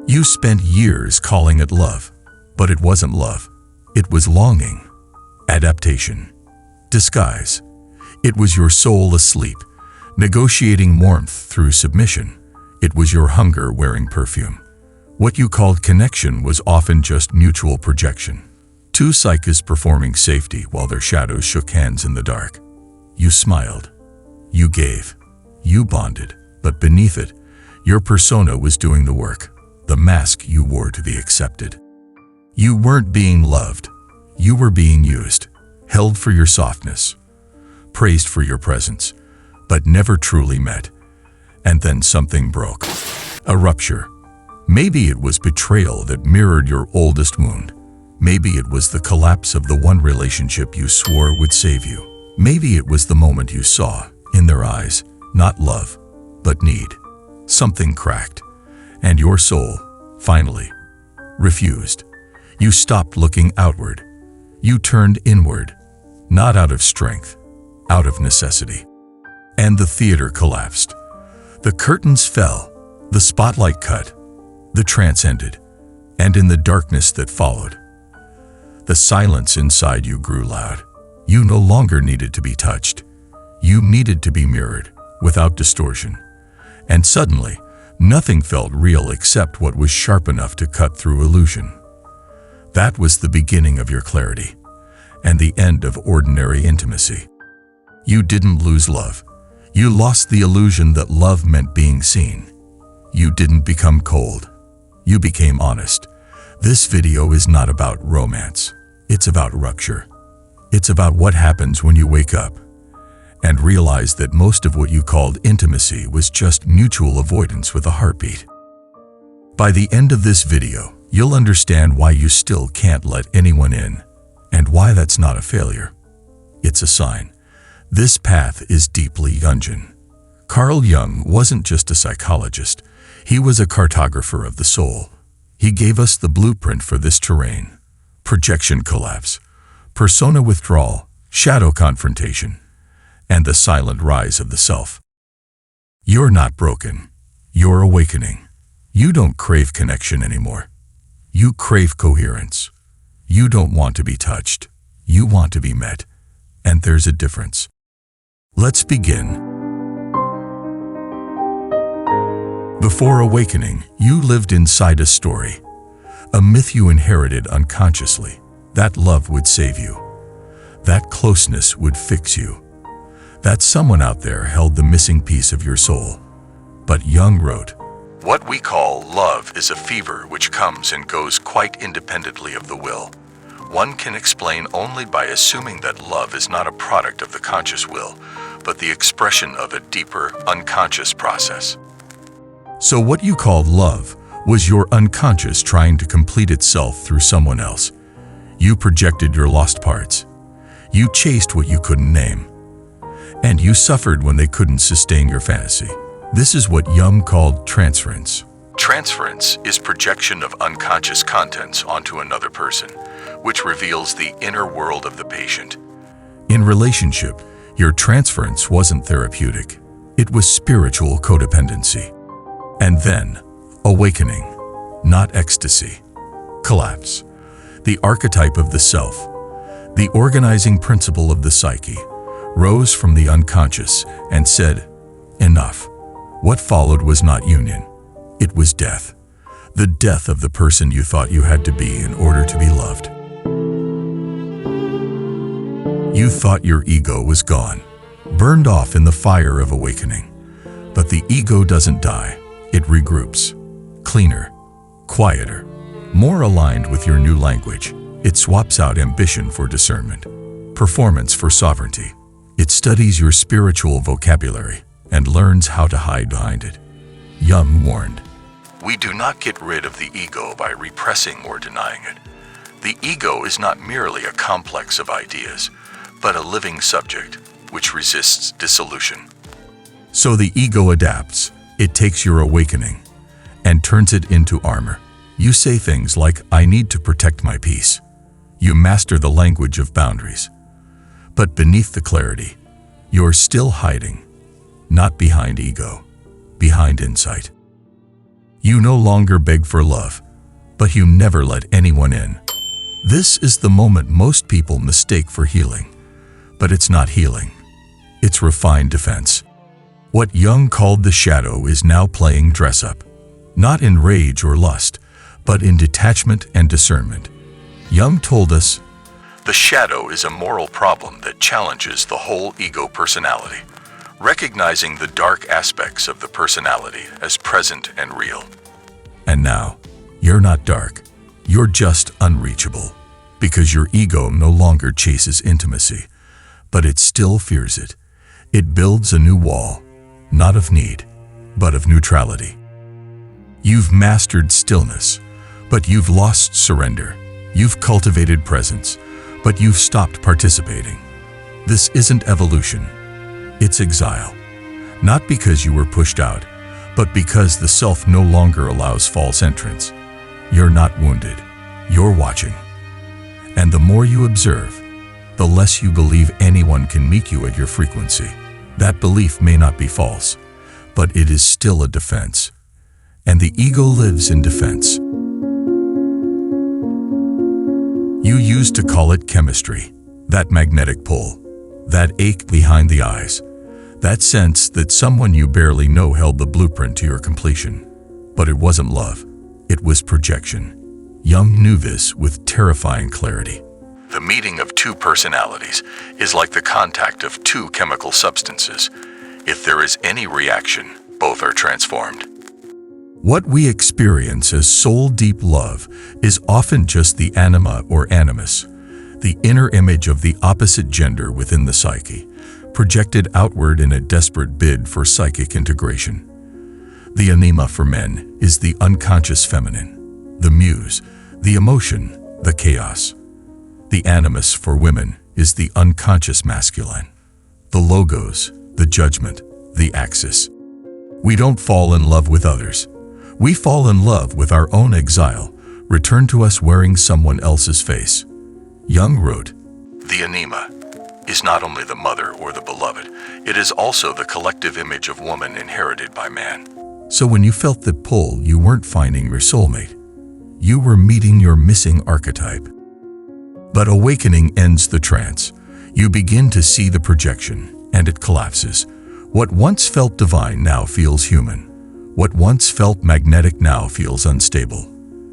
You spent years calling it love, but it wasn't love. It was longing, adaptation, disguise. It was your soul asleep, negotiating warmth through submission. It was your hunger wearing perfume. What you called connection was often just mutual projection. Two psychics performing safety while their shadows shook hands in the dark. You smiled. You gave. You bonded. But beneath it, your persona was doing the work, the mask you wore to be accepted. You weren't being loved. You were being used, held for your softness, praised for your presence, but never truly met. And then something broke. A rupture. Maybe it was betrayal that mirrored your oldest wound. Maybe it was the collapse of the one relationship you swore would save you. Maybe it was the moment you saw, in their eyes, not love, but need. Something cracked, and your soul, finally, refused. You stopped looking outward. You turned inward, not out of strength, out of necessity. And the theater collapsed. The curtains fell, the spotlight cut, the trance ended, and in the darkness that followed, the silence inside you grew loud. You no longer needed to be touched. You needed to be mirrored, without distortion. And suddenly, nothing felt real except what was sharp enough to cut through illusion. That was the beginning of your clarity, and the end of ordinary intimacy. You didn't lose love. You lost the illusion that love meant being seen. You didn't become cold. You became honest. This video is not about romance. It's about rupture. It's about what happens when you wake up and realize that most of what you called intimacy was just mutual avoidance with a heartbeat. By the end of this video, you'll understand why you still can't let anyone in, and why that's not a failure. It's a sign. This path is deeply Jungian. Carl Jung wasn't just a psychologist. He was a cartographer of the soul. He gave us the blueprint for this terrain: projection collapse, persona withdrawal, shadow confrontation, and the silent rise of the self. You're not broken. You're awakening. You don't crave connection anymore. You crave coherence. You don't want to be touched. You want to be met. And there's a difference. Let's begin. Before awakening, you lived inside a story, a myth you inherited unconsciously. That love would save you. That closeness would fix you. That someone out there held the missing piece of your soul. But Jung wrote, "What we call love is a fever which comes and goes quite independently of the will. One can explain only by assuming that love is not a product of the conscious will, but the expression of a deeper, unconscious process." So what you called love was your unconscious trying to complete itself through someone else. You projected your lost parts. You chased what you couldn't name. And you suffered when they couldn't sustain your fantasy. This is what Jung called transference. Transference is projection of unconscious contents onto another person, which reveals the inner world of the patient. In relationship, your transference wasn't therapeutic. It was spiritual codependency. And then, awakening, not ecstasy. Collapse. The archetype of the self, the organizing principle of the psyche, rose from the unconscious and said, "Enough." What followed was not union. It was death. The death of the person you thought you had to be in order to be loved. You thought your ego was gone, burned off in the fire of awakening. But the ego doesn't die. It regroups. Cleaner, quieter, more aligned with your new language. It swaps out ambition for discernment, performance for sovereignty. It studies your spiritual vocabulary and learns how to hide behind it. Jung warned, "We do not get rid of the ego by repressing or denying it. The ego is not merely a complex of ideas, but a living subject which resists dissolution." So the ego adapts. It takes your awakening and turns it into armor. You say things like, "I need to protect my peace." You master the language of boundaries. But beneath the clarity, you're still hiding, not behind ego, behind insight. You no longer beg for love, but you never let anyone in. This is the moment most people mistake for healing. But it's not healing. It's refined defense. What Jung called the shadow is now playing dress-up, not in rage or lust, but in detachment and discernment. Jung told us, the shadow is a moral problem that challenges the whole ego personality, recognizing the dark aspects of the personality as present and real. And now, you're not dark. You're just unreachable, because your ego no longer chases intimacy, but it still fears it. It builds a new wall, not of need, but of neutrality. You've mastered stillness, but you've lost surrender. You've cultivated presence, but you've stopped participating. This isn't evolution. It's exile. Not because you were pushed out, but because the self no longer allows false entrance. You're not wounded. You're watching. And the more you observe, the less you believe anyone can meet you at your frequency. That belief may not be false, but it is still a defense. And the ego lives in defense. You used to call it chemistry, that magnetic pull, that ache behind the eyes, that sense that someone you barely know held the blueprint to your completion. But it wasn't love, it was projection. Jung knew this with terrifying clarity. The meeting of two personalities is like the contact of two chemical substances. If there is any reaction, both are transformed. What we experience as soul-deep love is often just the anima or animus, the inner image of the opposite gender within the psyche, projected outward in a desperate bid for psychic integration. The anima for men is the unconscious feminine, the muse, the emotion, the chaos. The animus for women is the unconscious masculine, the logos, the judgment, the axis. We don't fall in love with others. We fall in love with our own exile, returned to us wearing someone else's face. Jung wrote, the anima is not only the mother or the beloved, it is also the collective image of woman inherited by man. So when you felt the pull, you weren't finding your soulmate. You were meeting your missing archetype. But awakening ends the trance. You begin to see the projection, and it collapses. What once felt divine now feels human. What once felt magnetic now feels unstable.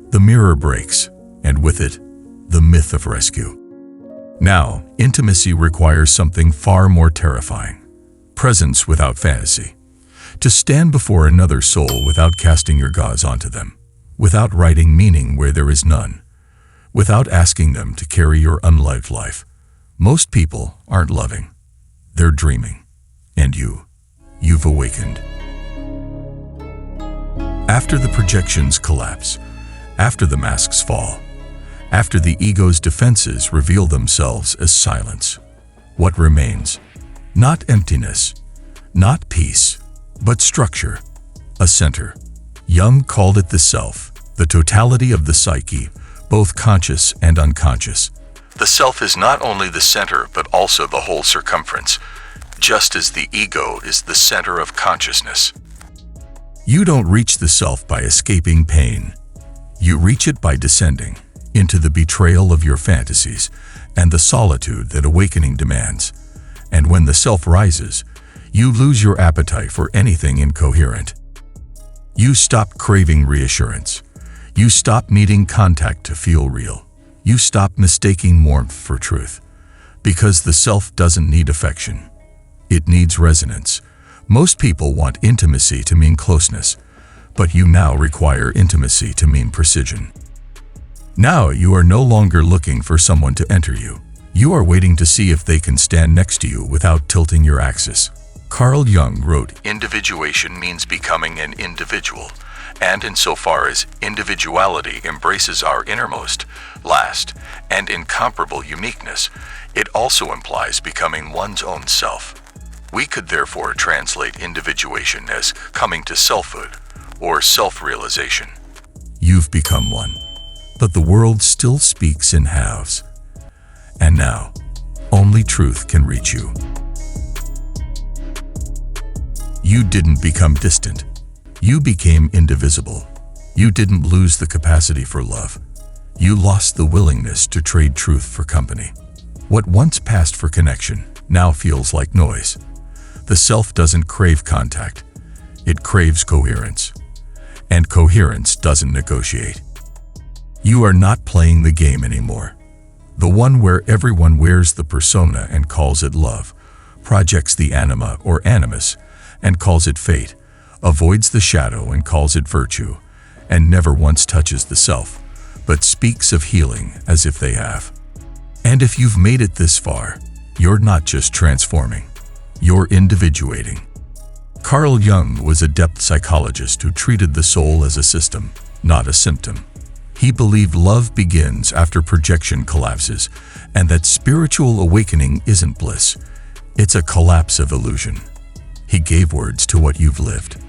The mirror breaks, and with it, the myth of rescue. Now, intimacy requires something far more terrifying. Presence without fantasy. To stand before another soul without casting your gauze onto them, without writing meaning where there is none, without asking them to carry your unlived life. Most people aren't loving. They're dreaming. And you've awakened. After the projections collapse, after the masks fall, after the ego's defenses reveal themselves as silence, what remains? Not emptiness, not peace, but structure, a center. Jung called it the self, the totality of the psyche, both conscious and unconscious. The self is not only the center, but also the whole circumference, just as the ego is the center of consciousness. You don't reach the self by escaping pain. You reach it by descending into the betrayal of your fantasies and the solitude that awakening demands. And when the self rises, you lose your appetite for anything incoherent. You stop craving reassurance. You stop needing contact to feel real. You stop mistaking warmth for truth. Because the self doesn't need affection. It needs resonance. Most people want intimacy to mean closeness, but you now require intimacy to mean precision. Now you are no longer looking for someone to enter you. You are waiting to see if they can stand next to you without tilting your axis. Carl Jung wrote, individuation means becoming an individual, and insofar as individuality embraces our innermost, last, and incomparable uniqueness, it also implies becoming one's own self. We could therefore translate individuation as coming to selfhood, or self-realization. You've become one, but the world still speaks in halves. And now, only truth can reach you. You didn't become distant. You became indivisible. You didn't lose the capacity for love. You lost the willingness to trade truth for company. What once passed for connection now feels like noise. The self doesn't crave contact. It craves coherence. And coherence doesn't negotiate. You are not playing the game anymore. The one where everyone wears the persona and calls it love, projects the anima or animus and calls it fate, avoids the shadow and calls it virtue, and never once touches the self, but speaks of healing as if they have. And if you've made it this far, you're not just transforming, you're individuating. Carl Jung was a depth psychologist who treated the soul as a system, not a symptom. He believed love begins after projection collapses, and that spiritual awakening isn't bliss, it's a collapse of illusion. He gave words to what you've lived.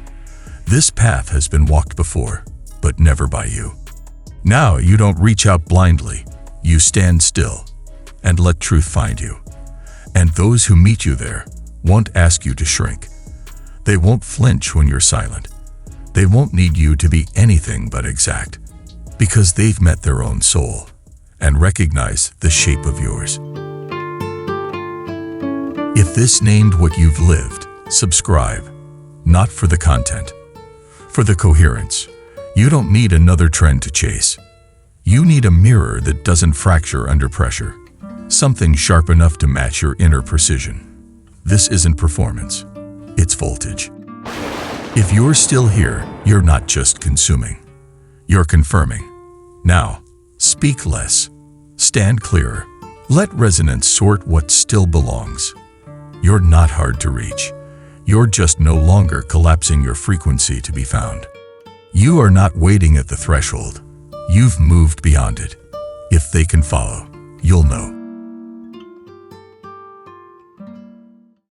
This path has been walked before, but never by you. Now you don't reach out blindly, you stand still and let truth find you. And those who meet you there won't ask you to shrink. They won't flinch when you're silent. They won't need you to be anything but exact, because they've met their own soul and recognize the shape of yours. If this named what you've lived, subscribe, not for the content, for the coherence. You don't need another trend to chase. You need a mirror that doesn't fracture under pressure, something sharp enough to match your inner precision. This isn't performance, it's voltage. If you're still here, you're not just consuming, you're confirming. Now, speak less, stand clearer, let resonance sort what still belongs. You're not hard to reach. You're just no longer collapsing your frequency to be found. You are not waiting at the threshold. You've moved beyond it. If they can follow, you'll know.